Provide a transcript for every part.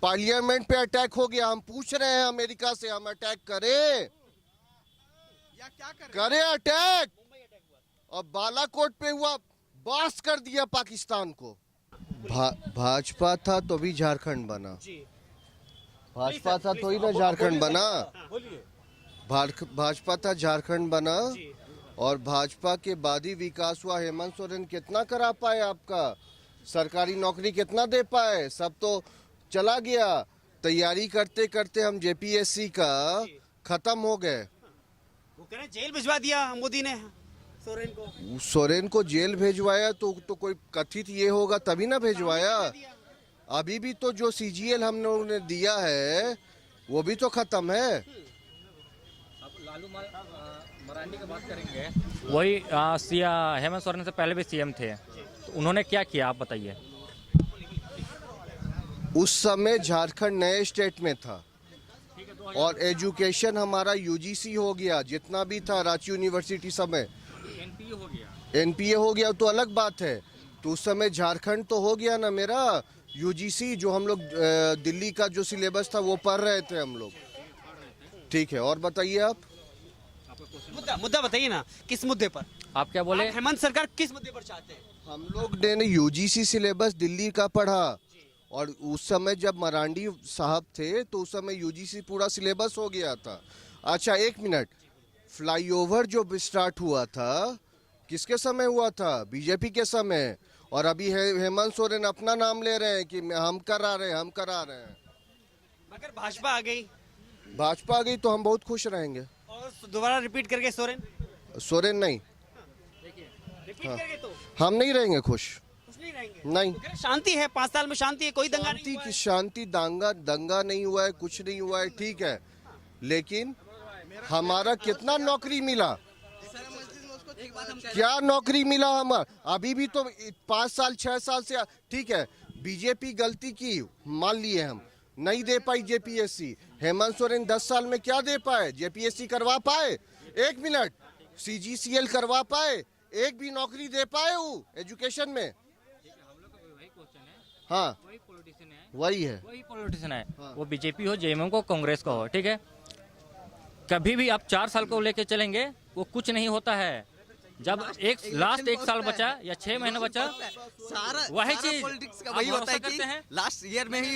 Parliament पे attack हो गया। हम पूछ रहे हैं अमेरिका से, हम अटैक करें या क्या करें अटैक? और बालाकोट पे हुआ, बास कर दिया पाकिस्तान को। भाजपा था तो भी झारखंड बना। भाजपा था तो ही ना झारखंड बना। भाजपा था, झारखंड बना। और भाजपा के बाद ही विकास हुआ। हेमंत सोरेन कितना करा पाए? आपका सरकारी नौकरी कितना दे पाए? सब तो चला गया। तैयारी करते करते हम जेपीएससी का खत्म हो गए। वो कह रहे हैं जेल भिजवा दिया मोदी ने सोरेन को जेल भेजवाया तो कोई कथित ये होगा तभी ना भेजवाया। अभी भी तो जो सीजीएल हम लोगों ने दिया है वो भी तो खत्म है। लालू मरांडी की बात करेंगे, वही हेमंत सोरेन से पहले भी सीएम थे, तो उन्होंने क्या किया आप बताइए। उस समय झारखंड नए स्टेट में था और एजुकेशन हमारा यूजीसी हो गया, जितना भी था रांची यूनिवर्सिटी समय एनपीए हो गया तो अलग बात है। तो उस समय झारखंड तो हो गया ना मेरा यूजीसी, जो हम लोग दिल्ली का जो सिलेबस था वो पढ़ रहे थे हम लोग। ठीक है, और बताइए आप मुद्दा बताइए ना, किस मुद्दे पर आप क्या बोले? हेमंत सरकार किस मुद्दे पर चाहते हैं? हम लोग ने यूजीसी सिलेबस दिल्ली का पढ़ा और उस समय जब मरांडी साहब थे तो उस समय यूजीसी पूरा सिलेबस हो गया था। अच्छा एक मिनट, फ्लाईओवर जो स्टार्ट हुआ था किसके समय हुआ था? बीजेपी के समय। और अभी हेमंत सोरेन अपना नाम ले रहे हैं कि हम करा रहे हैं। मगर भाजपा आ गई तो हम बहुत खुश रहेंगे। और दोबारा रिपीट करके सोरेन नहीं, रिपीट करके तो हम नहीं रहेंगे खुश नहीं रहेंगे। नहीं। शांति है, 5 साल में शांति है, कोई दंगा नहीं हुआ है। शांति दंगा नहीं हुआ है, कुछ नहीं हुआ है, ठीक है। लेकिन हमारा कितना नौकरी मिला? क्या नौकरी मिला हमारा? अभी भी तो 5 साल 6 साल से, ठीक है बीजेपी गलती की मान लिए हम, नहीं दे पाई जेपीएससी। हेमंत सोरेन 10 साल में क्या दे पाए? जेपीएससी करवा पाए? एक मिनट, सीजीसीएल करवा पाए? एक भी नौकरी दे पाए वो एजुकेशन में? हाँ वही पॉलिटिशियन है। हाँ। वो बीजेपी हो, जेएमएम को, कांग्रेस का हो, ठीक है। कभी भी आप 4 साल को लेके चलेंगे वो कुछ नहीं होता है। जब लास्ट एक साल बचा या 6 महीने बचा, वही चीज पॉलिटिक्स का वही होता है कि लास्ट ईयर में ही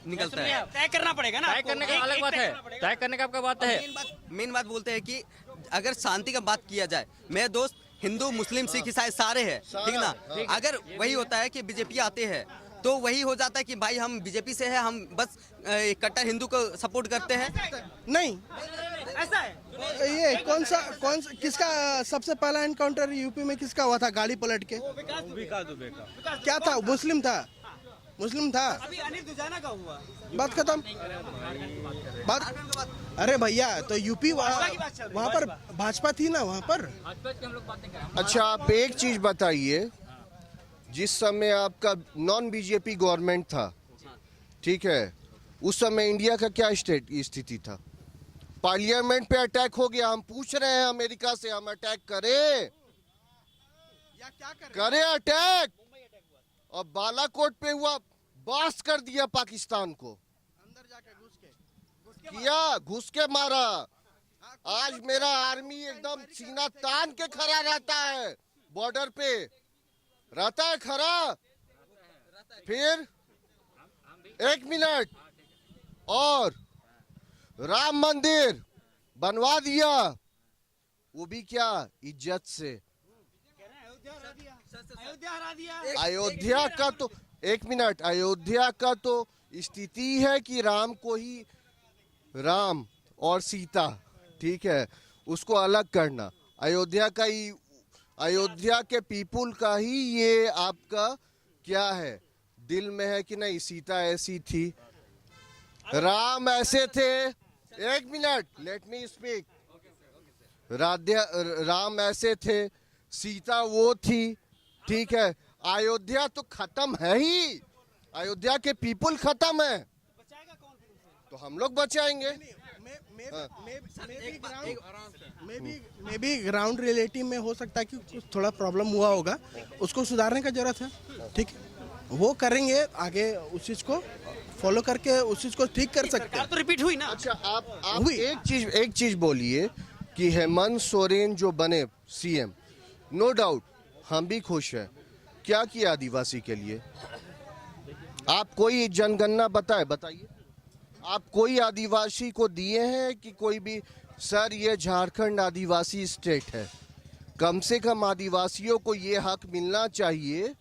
निकलता है। तय करना पड़ेगा ना, तय करने का अलग बात है, तय करने का आपका बात है। मेन बात बोलते हैं कि अगर शांति का बात किया जाए, मेरे दोस्त हिंदू मुस्लिम सिख ईसाई सारे हैं, ठीक ना। अगर वही होता है कि बीजेपी आते हैं तो वही हो जाता है कि भाई हम बीजेपी से है, हम बस कट्टर हिंदू को सपोर्ट करते हैं। नहीं, ऐसा है। ये कौन सा किसका सबसे पहला एनकाउंटर यूपी में किसका हुआ था गाड़ी पलट के? क्या था? मुस्लिम था। अभी अनिल दुजाना का हुआ, बात खत्म। बात अरे भैया, तो यूपी वहाँ पर भाजपा थी ना वहाँ पर। अच्छा आप एक चीज बताइए, जिस समय आपका नॉन बीजेपी गवर्नमेंट था, ठीक है, उस समय इंडिया का क्या स्थिति था? पार्लियामेंट पे अटैक हो गया। हम पूछ रहे हैं अमेरिका से, हम अटैक करें या क्या करें अटैक? और बालाकोट पे हुआ, बास कर दिया पाकिस्तान को। अंदर जाके घुस के मारा। आज मेरा आर्मी एकदम सीना तान के खड़ा रहता है, बॉर्डर पे रहता है खड़ा। फिर एक मिनट, और राम मंदिर बनवा दिया, वो भी क्या इज्जत से। अयोध्या का तो एक मिनट, अयोध्या का तो स्थिति है कि राम और सीता, ठीक है, उसको अलग करना। अयोध्या के पीपुल का ही ये आपका क्या है, दिल में है कि नहीं सीता ऐसी थी, राम ऐसे थे। एक minute, let me speak. Ram ऐसे थे, सीता वो थी, ठीक है। अयोध्या तो खत्म है ही, अयोध्या के पीपुल खत्म है, तो हम लोग बचाएंगे। मे बी ग्राउंड रियलिटी में हो सकता है कि कुछ थोड़ा प्रॉब्लम हुआ होगा, उसको सुधारने का जरूरत है, ठीक है। वो करेंगे आगे, उस चीज को फॉलो करके उस चीज को ठीक कर सकते सरकार हैं। तो रिपीट हुई ना। अच्छा आप हुई। एक चीज बोलिए कि हेमंत सोरेन जो बने सीएम, नो डाउट हम भी खुश हैं। क्या किया आदिवासी के लिए? आप कोई जनगणना बताइए। आप कोई आदिवासी को दिए हैं कि कोई भी? सर ये झारखंड आदिवासी स्टेट है, कम से कम आदिवासियों को ये हक मिलना चाहिए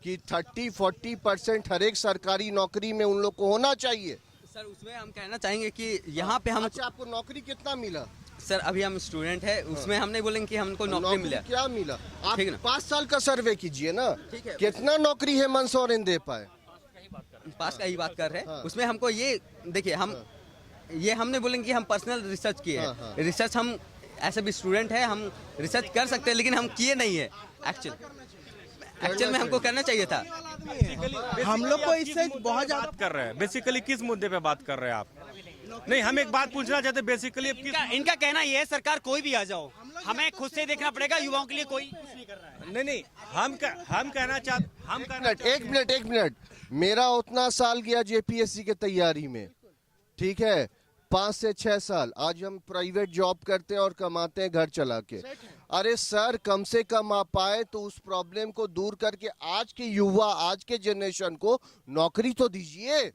कि 30-40% हर एक सरकारी नौकरी में उन लोग को होना चाहिए। सर उसमें हम कहना चाहेंगे कि यहाँ पे हम, अच्छा आपको नौकरी कितना मिला? सर अभी हम स्टूडेंट है, उसमें हम नहीं बोलेंगे कि हमको नौकरी मिला। क्या मिला? आप ठीक है ना? 5 साल का सर्वे कीजिए ना, ठीक है। कितना नौकरी हेमंत सोरेन दे पाए? पास का ही बात कर रहे हैं। हाँ। उसमें हमको ये देखिए, हम ये हमने बोलेंगे कि हम पर्सनल रिसर्च किए हाँ, हाँ। हैं। रिसर्च हम ऐसे भी स्टूडेंट है, हम रिसर्च कर सकते हैं, लेकिन हम किए नहीं है। एक्चुअल में हमको करना चाहिए था। हम लोग को इससे बहुत ज्यादा बात कर रहे हैं बेसिकली किस मुद्दे पे बात कर रहे हैं आप? नहीं, हम एक बात पूछना चाहते हैं बेसिकली इनका कहना ये है सरकार कोई भी आ जाओ, हमें खुद से देखना पड़ेगा, युवाओं के लिए कोई कुछ नहीं कर रहा है। नहीं हम कहना चाहते एक मिनट, मेरा उतना साल गया जेपीएससी के तैयारी में, ठीक है, 5 से 6 साल। आज हम प्राइवेट जॉब करते हैं और कमाते हैं घर चला के। अरे सर कम से कम आप आए तो उस प्रॉब्लम को दूर करके आज के युवा, आज के जनरेशन को नौकरी तो दीजिए।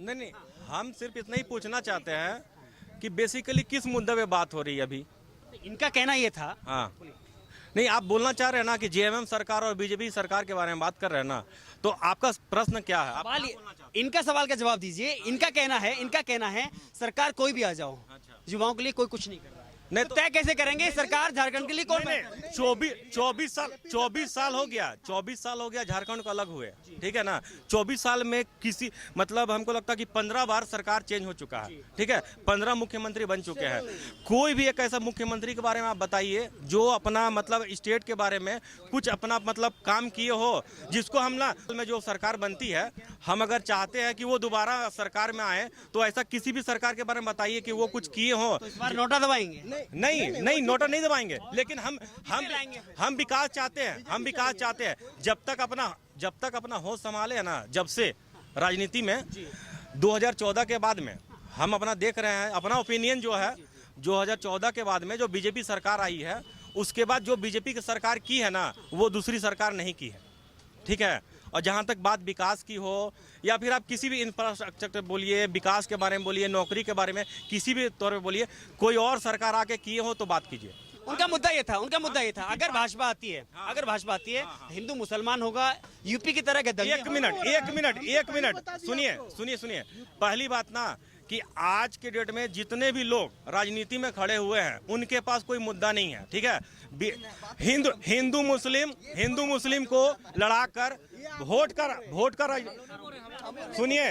नहीं, हम सिर्फ इतना ही पूछना चाहते हैं कि बेसिकली किस मुद्दे पे बात हो रही है अभी। इनका कहना ये था। हाँ, नहीं आप बोलना चाह रहे हैं ना कि जेएमएम सरकार और बीजेपी सरकार के बारे में बात कर रहे हैं ना, तो आपका प्रश्न क्या है? सवाल इनका सवाल का जवाब दीजिए। इनका कहना है सरकार कोई भी आ जाओ, युवाओं के लिए कोई कुछ नहीं कर रहा है। नहीं तो तय कैसे करेंगे सरकार झारखंड के लिए कौन? 24 साल हो गया झारखंड को अलग हुए, ठीक है ना। 24 साल में किसी मतलब हमको लगता है कि 15 बार सरकार चेंज हो चुका है, ठीक है, 15 मुख्यमंत्री बन चुके हैं। कोई भी एक ऐसा मुख्यमंत्री के बारे में आप बताइए जो अपना मतलब स्टेट के बारे में कुछ अपना मतलब काम किए हो, जिसको हम ना में जो सरकार बनती है, हम अगर चाहते हैं कि वो दोबारा सरकार में आए तो ऐसा किसी भी सरकार के बारे में बताइए कि वो कुछ किए हो। इस बार नोटा दबाएंगे? नहीं नोटा नहीं दबाएंगे, लेकिन हम विकास चाहते हैं। जब तक अपना होश संभाले है ना, जब से राजनीति में 2014 के बाद में हम अपना देख रहे हैं, अपना ओपिनियन जो है 2014 के बाद में जो बीजेपी सरकार आई है, उसके बाद जो बीजेपी की सरकार की है ना, वो दूसरी सरकार नहीं की है, ठीक है। और जहाँ तक बात विकास की हो या फिर आप किसी भी इंफ्रास्ट्रक्चर बोलिए, विकास के बारे में बोलिए, नौकरी के बारे में किसी भी तौर पे बोलिए, कोई और सरकार आके किए हो तो बात कीजिए। उनका मुद्दा ये था अगर भाजपा आती है हिंदू मुसलमान होगा, यूपी की तरह के दंगे। एक मिनट सुनिए। पहली बात ना कि आज के डेट में जितने भी लोग राजनीति में खड़े हुए हैं उनके पास कोई मुद्दा नहीं है, ठीक है। हिंदू मुस्लिम को लड़ाकर वोट कर सुनिए,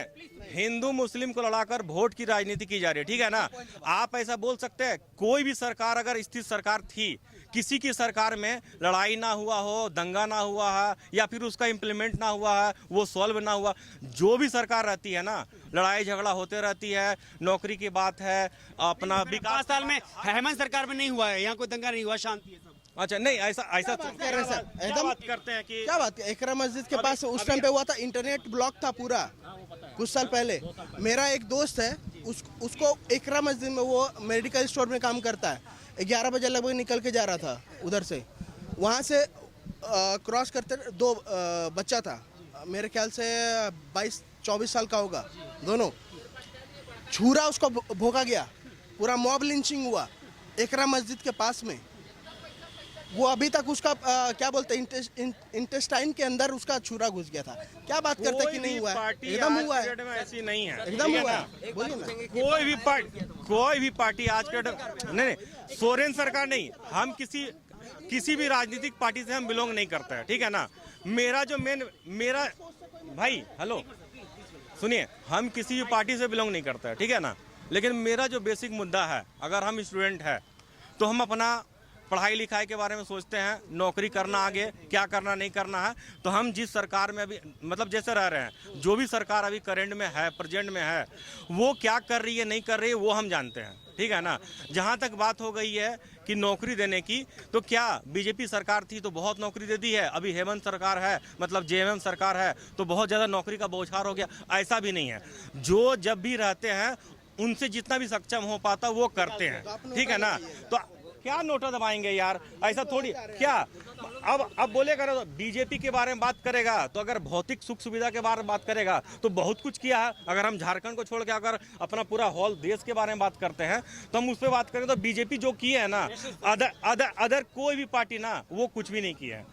हिंदू मुस्लिम को लड़ाकर वोट की राजनीति की जा रही है, ठीक है ना। आप ऐसा बोल सकते हैं कोई भी सरकार अगर स्थिर सरकार थी, किसी की सरकार में लड़ाई ना हुआ हो, दंगा ना हुआ है या फिर उसका इम्प्लीमेंट ना हुआ है, वो सॉल्व ना हुआ, जो भी सरकार रहती है ना, लड़ाई झगड़ा होते रहती है। नौकरी की बात है, अपना 5 साल में हेमंत सरकार में नहीं हुआ है, यहाँ कोई दंगा नहीं हुआ, शांति है सब। अच्छा नहीं ऐसा कर रहे सर, क्या एकदम बात करते हैं कि क्या बात है। एकरा मस्जिद के पास उस टाइम पे हुआ था, इंटरनेट ब्लॉक था पूरा कुछ साल पहले। मेरा एक दोस्त है, उसको एकरा मस्जिद में, वो मेडिकल स्टोर में काम करता है, 11 बजे लगभग निकल के जा रहा था उधर से, वहाँ से क्रॉस करते 2 बच्चा था, मेरे ख्याल से 22-24 साल का होगा, दोनों छुरा उसको भोगा गया, पूरा मॉब लिंचिंग हुआ एकरा मस्जिद के पास में। वो अभी तक उसका क्या बोलते हैं, इंटेस्टाइन के अंदर उसका छुरा घुस गया था। क्या बात करते हैं कि नहीं हुआ है? एकदम हुआ है, ऐसी नहीं है, एकदम हुआ है। बोलिए ना। कोई भी पार्टी आज के नहीं, सोरेन सरकार नहीं, हम किसी भी राजनीतिक पार्टी से हम बिलोंग नहीं करते हैं, ठीक है ना। मेरा भाई हेलो सुनिए, हम किसी भी पार्टी से बिलोंग नहीं करते हैं, ठीक है ना। लेकिन मेरा जो बेसिक मुद्दा है, अगर हम स्टूडेंट है तो हम अपना पढ़ाई लिखाई के बारे में सोचते हैं, नौकरी करना, आगे क्या करना नहीं करना है। तो हम जिस सरकार में अभी मतलब जैसे रह रहे हैं, जो भी सरकार अभी करंट में है, प्रेजेंट में है, वो क्या कर रही है नहीं कर रही है वो हम जानते हैं, ठीक है ना। जहां तक बात हो गई है कि नौकरी देने की, तो क्या बीजेपी सरकार थी तो बहुत नौकरी दे दी है, अभी हेमंत सरकार है, मतलब जेएमएम सरकार है तो बहुत ज़्यादा नौकरी का बौछार हो गया? ऐसा भी नहीं है। जो जब भी रहते हैं उनसे जितना भी सक्षम हो पाता वो करते हैं, ठीक है ना। तो क्या नोटा दबाएंगे यार, ऐसा थोड़ी क्या। अब बोलेगा ना, बीजेपी के बारे में बात करेगा तो अगर भौतिक सुख सुविधा के बारे में बात करेगा तो बहुत कुछ किया है। अगर हम झारखंड को छोड़ के अगर अपना पूरा हॉल देश के बारे में बात करते हैं तो हम उस पर बात करें तो बीजेपी जो की है ना, अदर कोई भी पार्टी ना वो कुछ भी नहीं की है।